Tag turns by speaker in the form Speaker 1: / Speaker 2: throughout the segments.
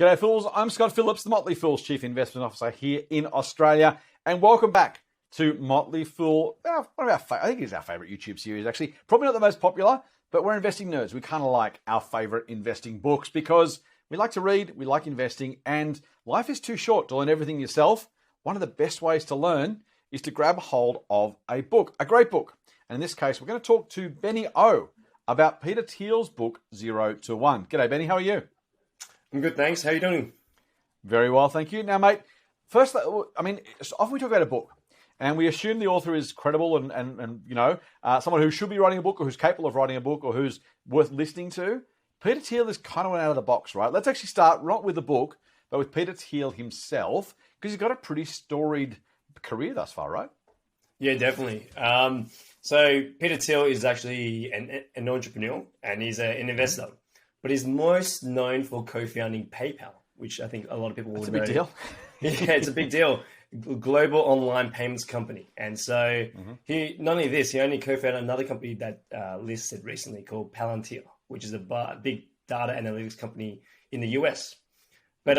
Speaker 1: G'day, fools. I'm Scott Phillips, the Motley Fool's Chief Investment Officer here in Australia. And welcome back to Motley Fool. I think it's our favourite YouTube series, actually. Probably not the most popular, but we're investing nerds. We kind of like our favourite investing books because we like to read, we like investing, and life is too short to learn everything yourself. One of the best ways to learn is to grab hold of a book, a great book. And in this case, we're going to talk to Benny O about Peter Thiel's book, 0 to 1. G'day, Benny. How are you?
Speaker 2: I'm good, thanks. How are you doing?
Speaker 1: Very well, thank you. Now, mate, first, often we talk about a book, and we assume the author is credible and someone who should be writing a book or who's capable of writing a book or who's worth listening to. Peter Thiel is kind of went out of the box, right? Let's actually start not with the book, but with Peter Thiel himself, because he's got a pretty storied career thus far, right?
Speaker 2: Yeah, definitely. So Peter Thiel is actually an entrepreneur and he's an investor, but he's most known for co-founding PayPal, which I think a lot of people would know.
Speaker 1: It's a big deal.
Speaker 2: Yeah, it's a big deal. Global online payments company. And so he, not only this, he only co-founded another company that listed recently called Palantir, which is a big data analytics company in the US. But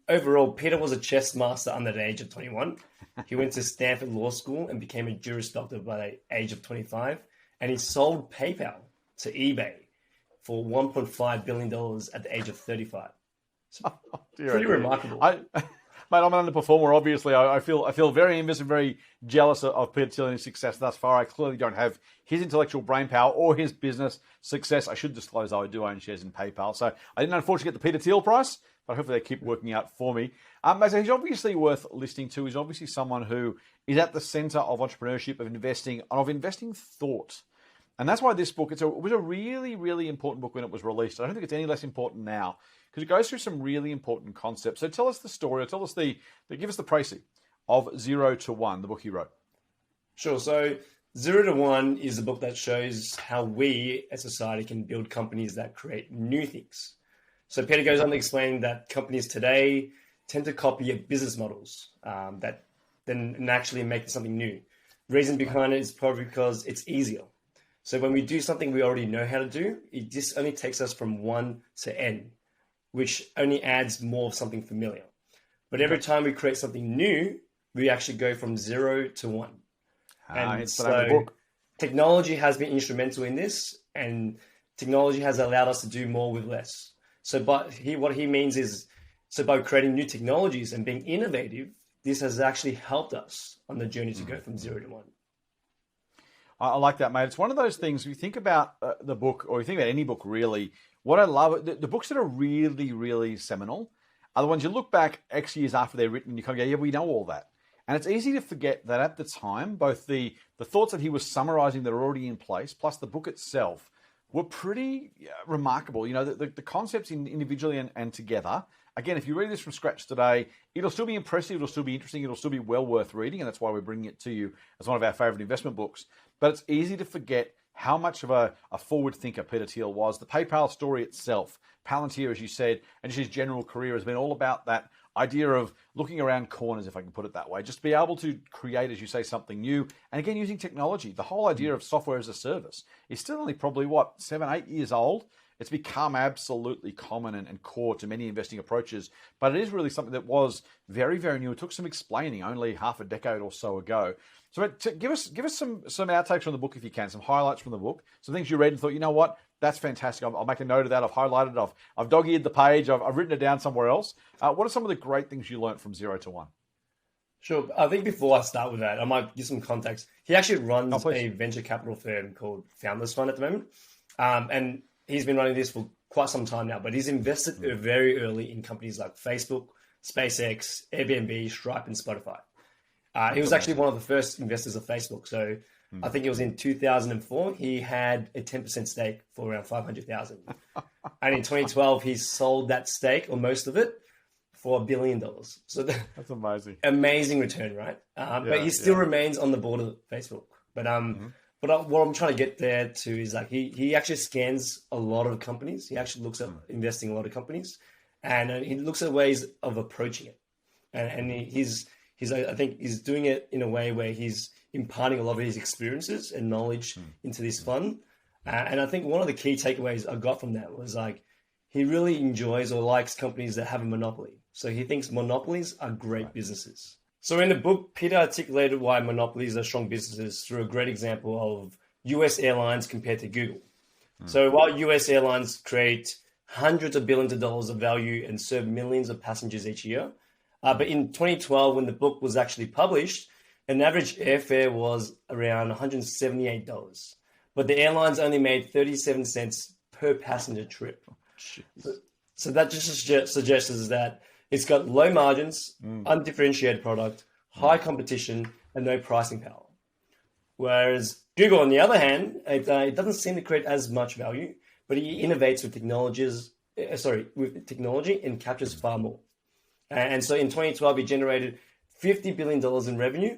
Speaker 2: overall, Peter was a chess master under the age of 21. He went to Stanford Law School and became a Juris Doctor by the age of 25. And he sold PayPal to eBay for $1.5 billion at the age of 35. So pretty remarkable.
Speaker 1: Mate, I'm an underperformer, obviously. I feel very envious and very jealous of Peter Thiel and his success thus far. I clearly don't have his intellectual brainpower or his business success. I should disclose I do own shares in PayPal. So I didn't unfortunately get the Peter Thiel price, but hopefully they keep working out for me. So he's obviously worth listening to. He's obviously someone who is at the center of entrepreneurship, of investing thought. And that's why this book, it was a really, really important book when it was released. I don't think it's any less important now because it goes through some really important concepts. So tell us the story, or give us the précis of 0 to 1, the book he wrote.
Speaker 2: Sure. So 0 to 1 is a book that shows how we as society can build companies that create new things. So Peter goes on to explain that companies today tend to copy business models that then naturally make something new. The reason behind it is probably because it's easier. So when we do something we already know how to do, it just only takes us from 1 to N, which only adds more of something familiar. But every time we create something new, we actually go from 0 to 1. And so technology has been instrumental in this, and technology has allowed us to do more with less. So what he means is, so by creating new technologies and being innovative, this has actually helped us on the journey to go from 0 to 1.
Speaker 1: I like that, mate. It's one of those things, you think about the book, or you think about any book really, what I love, the books that are really, really seminal are the ones you look back X years after they're written and you kind of go, yeah, we know all that. And it's easy to forget that at the time, both the thoughts that he was summarizing that are already in place, plus the book itself, were pretty remarkable. You know, the concepts individually and together. Again, if you read this from scratch today, it'll still be impressive, it'll still be interesting, it'll still be well worth reading, and that's why we're bringing it to you as one of our favorite investment books. But it's easy to forget how much of a forward thinker Peter Thiel was. The PayPal story itself, Palantir, as you said, and just his general career has been all about that idea of looking around corners, if I can put it that way, just to be able to create, as you say, something new. And again, using technology. The whole idea of software as a service is still only probably, 7, 8 years old. It's become absolutely common and core to many investing approaches, but it is really something that was very, very new. It took some explaining only half a decade or so ago. So give us some outtakes from the book if you can, some highlights from the book, some things you read and thought, you know what, that's fantastic. I'll make a note of that. I've highlighted it. I've dog-eared the page. I've written it down somewhere else. What are some of the great things you learned from 0 to 1?
Speaker 2: Sure. I think before I start with that, I might give some context. He actually runs a venture capital firm called Founders Fund at the moment. And he's been running this for quite some time now, but he's invested very early in companies like Facebook, SpaceX, Airbnb, Stripe, and Spotify. He was actually one of the first investors of Facebook. So I think it was in 2004, he had a 10% stake for around $500,000. And in 2012, he sold that stake, or most of it, for $1 billion. So
Speaker 1: that's amazing.
Speaker 2: Amazing return, right? But he still remains on the board of Facebook. But what I'm trying to get there to is like he actually scans a lot of companies. He actually looks at investing in a lot of companies, and he looks at ways of approaching it. And I think he's doing it in a way where he's imparting a lot of his experiences and knowledge into this fund. And I think one of the key takeaways I got from that was like, he really enjoys or likes companies that have a monopoly. So he thinks monopolies are great businesses. So in the book, Peter articulated why monopolies are strong businesses through a great example of US airlines compared to Google. So while US airlines create hundreds of billions of dollars of value and serve millions of passengers each year, but in 2012, when the book was actually published, an average airfare was around $178. But the airlines only made 37 cents per passenger trip. So that just suggests that it's got low margins, undifferentiated product, high competition, and no pricing power. Whereas Google, on the other hand, it doesn't seem to create as much value, but it innovates with technology and captures far more. And so in 2012, it generated $50 billion in revenue,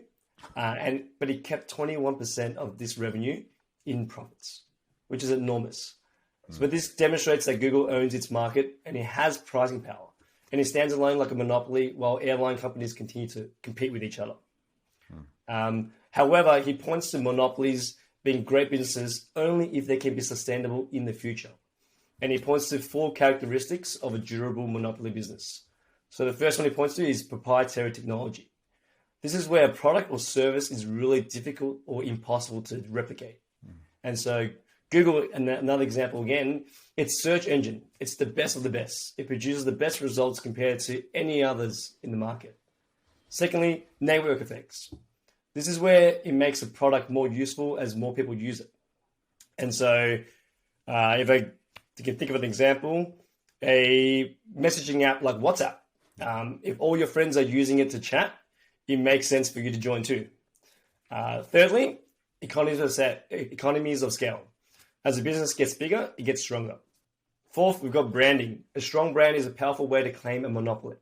Speaker 2: but it kept 21% of this revenue in profits, which is enormous. But this demonstrates that Google owns its market and it has pricing power. And it stands alone like a monopoly while airline companies continue to compete with each other. However, he points to monopolies being great businesses only if they can be sustainable in the future. And he points to 4 characteristics of a durable monopoly business. So the first one he points to is proprietary technology. This is where a product or service is really difficult or impossible to replicate. And so Google, another example again, it's search engine. It's the best of the best. It produces the best results compared to any others in the market. Secondly, network effects. This is where it makes a product more useful as more people use it. And so if I can think of an example, a messaging app like WhatsApp, if all your friends are using it to chat, it makes sense for you to join too. Thirdly, economies of scale. As a business gets bigger, it gets stronger. Fourth, we've got branding. A strong brand is a powerful way to claim a monopoly.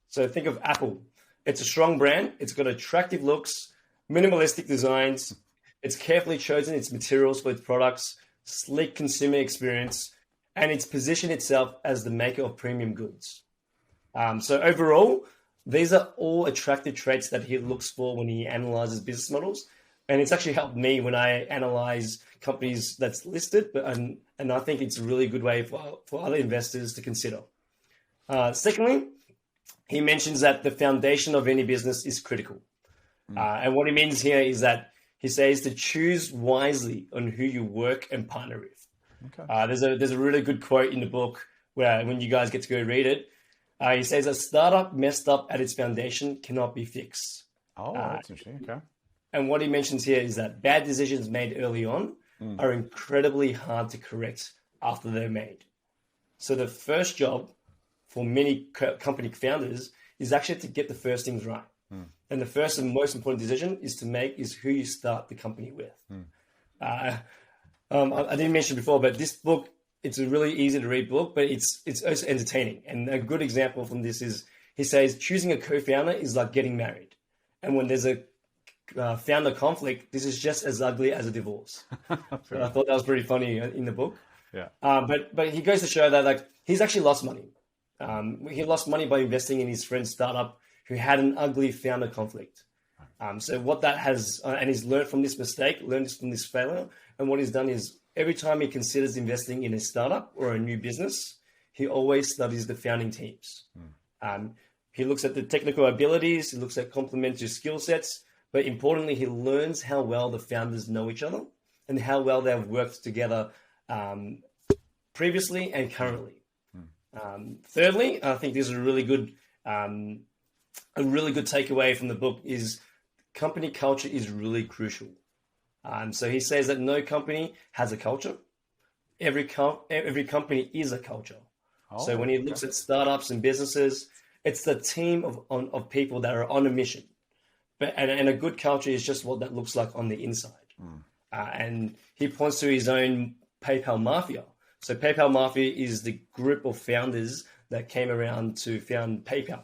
Speaker 2: So think of Apple. It's a strong brand. It's got attractive looks, minimalistic designs. It's carefully chosen its materials for its products, sleek consumer experience, and it's positioned itself as the maker of premium goods. So overall, these are all attractive traits that he looks for when he analyzes business models. And it's actually helped me when I analyze companies that's listed, and I think it's a really good way for other investors to consider. Secondly, he mentions that the foundation of any business is critical. And what he means here is that he says to choose wisely on who you work and partner with. Okay. There's a really good quote in the book where when you guys get to go read it, he says a startup messed up at its foundation cannot be fixed.
Speaker 1: Oh, that's interesting. Okay.
Speaker 2: And what he mentions here is that bad decisions made early on are incredibly hard to correct after they're made. So the first job for many company founders is actually to get the first things right. And the first and most important decision is who you start the company with. I didn't mention before, but this book, it's a really easy to read book, but it's also entertaining. And a good example from this is he says choosing a co-founder is like getting married. And when there's a founder conflict, this is just as ugly as a divorce. So I thought that was pretty funny in the book.
Speaker 1: Yeah.
Speaker 2: But he goes to show that like he's actually lost money. He lost money by investing in his friend's startup who had an ugly founder conflict. So what that has, and he's learned from this mistake, learned from this failure. And what he's done is every time he considers investing in a startup or a new business, he always studies the founding teams. He looks at the technical abilities, he looks at complementary skill sets, but importantly, he learns how well the founders know each other and how well they've worked together previously and currently. Thirdly, I think this is a really good takeaway from the book is company culture is really crucial. So he says that no company has a culture. Every company is a culture. So when he looks at startups and businesses, it's the team of people that are on a mission. And a good culture is just what that looks like on the inside. And he points to his own PayPal Mafia. So PayPal Mafia is the group of founders that came around to found PayPal.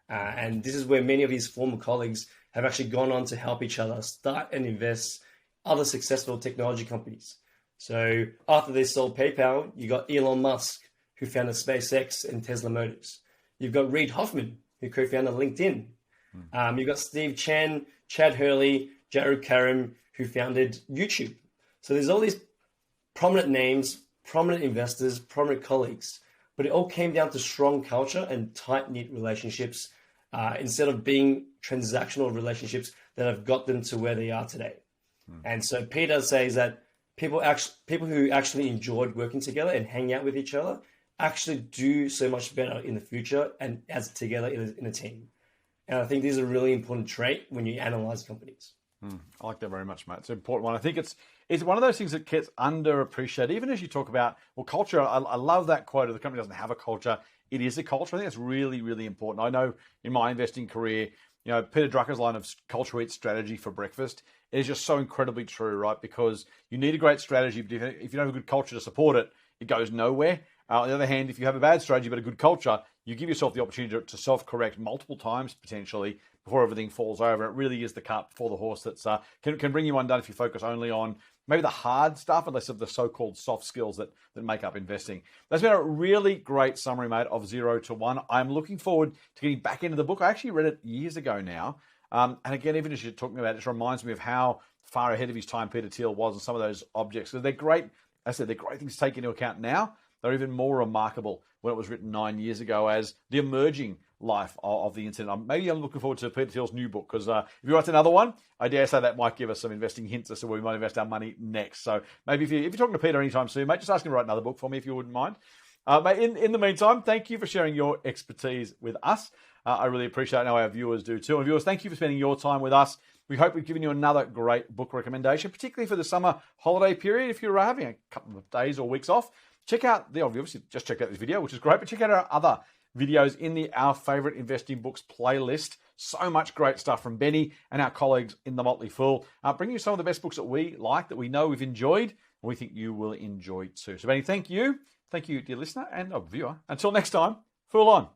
Speaker 2: And this is where many of his former colleagues have actually gone on to help each other start and invest other successful technology companies. So after they sold PayPal, you got Elon Musk, who founded SpaceX and Tesla Motors. You've got Reid Hoffman, who co-founded LinkedIn. You've got Steve Chen, Chad Hurley, Jared Karam, who founded YouTube. So there's all these prominent names, prominent investors, prominent colleagues. but it all came down to strong culture and tight-knit relationships instead of being transactional relationships that have got them to where they are today. And so Peter says that people who actually enjoyed working together and hang out with each other actually do so much better in the future and as together in a team. And I think this is a really important trait when you analyze companies.
Speaker 1: I like that very much, mate. It's an important one. I think it's one of those things that gets underappreciated, even as you talk about, well, culture. I love that quote of the company doesn't have a culture. It is a culture. I think that's really, really important. I know in my investing career, Peter Drucker's line of culture eats strategy for breakfast is just so incredibly true, right? Because you need a great strategy, but if you don't have a good culture to support it, it goes nowhere. On the other hand, if you have a bad strategy but a good culture, you give yourself the opportunity to self-correct multiple times potentially before everything falls over. It really is the cart before the horse that's can bring you undone if you focus only on maybe the hard stuff and less of the so-called soft skills that make up investing. That's been a really great summary, mate, of 0 to 1. I'm looking forward to getting back into the book. I actually read it years ago now. And again, even as you're talking about it, it reminds me of how far ahead of his time Peter Thiel was and some of those objects. So they're great. As I said, they're great things to take into account now. They're even more remarkable when it was written 9 years ago as the emerging life of the internet. Maybe I'm looking forward to Peter Thiel's new book because if he writes another one, I dare say that might give us some investing hints as to where we might invest our money next. So maybe if you're talking to Peter anytime soon, mate, just ask him to write another book for me if you wouldn't mind. Mate, in the meantime, thank you for sharing your expertise with us. I really appreciate it. I know our viewers do too. And viewers, thank you for spending your time with us. We hope we've given you another great book recommendation, particularly for the summer holiday period. If you're having a couple of days or weeks off, check out obviously just check out this video, which is great, but check out our other videos in our favorite investing books playlist. So much great stuff from Benny and our colleagues in the Motley Fool, bringing you some of the best books that we like, that we know we've enjoyed, and we think you will enjoy too. So Benny, thank you, dear listener and viewer. Until next time, Fool on.